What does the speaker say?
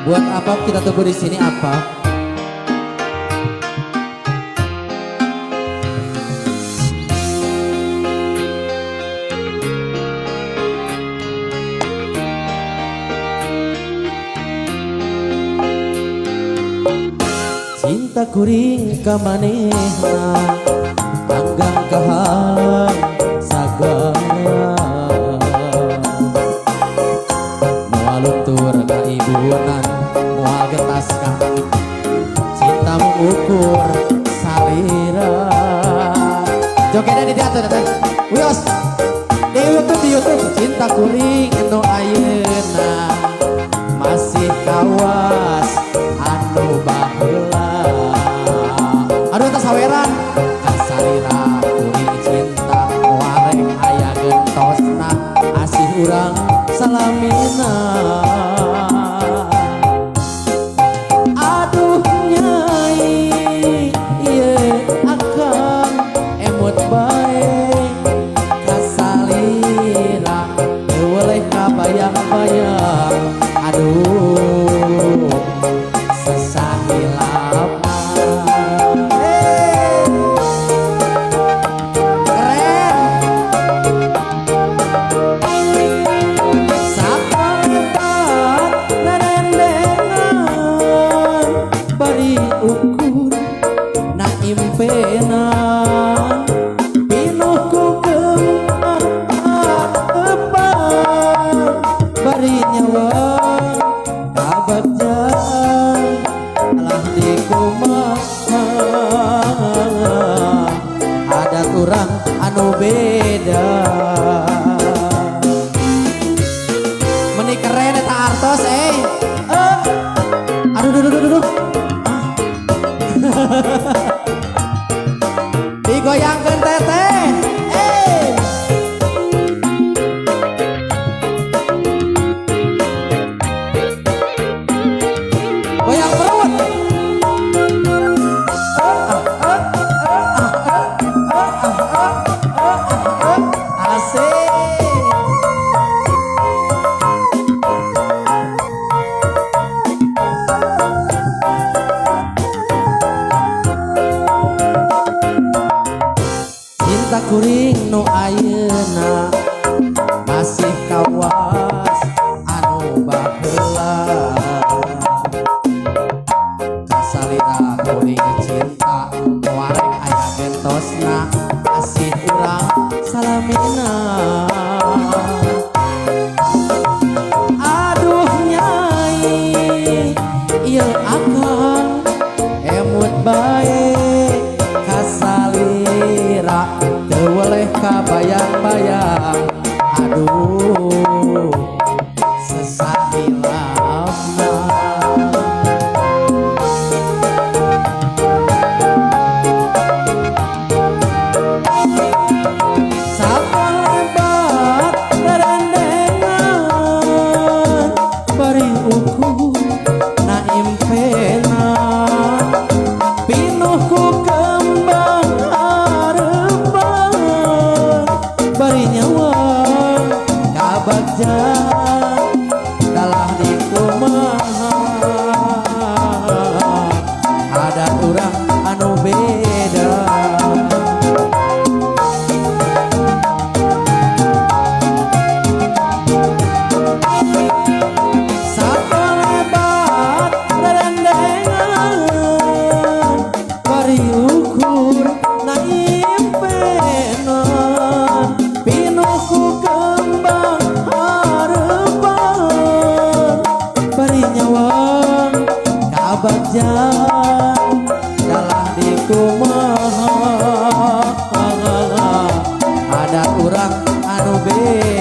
Buat apa kita tunggu di sini apa? Cinta kuring ka manehna anggang kahang sagana moal luntur ka ibunan moal getas ka cintamu ukur salira jogedan di teater wios di YouTube cinta kuring anu ayeuna masih kawas anu baheula aduh tas saweran kasalira kuring cinta wareng aya gentosna asih urang salamina aduh nyai ieu akan emut bae kasalira teu weleh kabayang-bayang aduh sesahilapna keren sapalepat narendengan bari ukur na impenan pinuh ku kemah bari nyawa kabagjan alah di kumaha adat urang anu beda meni keren eta artos aduh digoyangkeun teteh goyang perut asik cinta kuring nu ayeuna masih kawas anu baheula kasalira kuring cinta wareng aya gentosna asih urang salamina aduh nyai ieu akan emut bae kasalira teu weleh kabayang-bayang aduh sesahilapna sapalebat narendengan bari ukur na impenan pinuh ku kembang hareumban bari nyawa kabagjan dalah di kumaha adat urang anu beda sapalebat narendengan bari ukur na impenan pinuh ku kembang hareumban bari nyawa kabagjan dalah di kumaha adat urang anu beda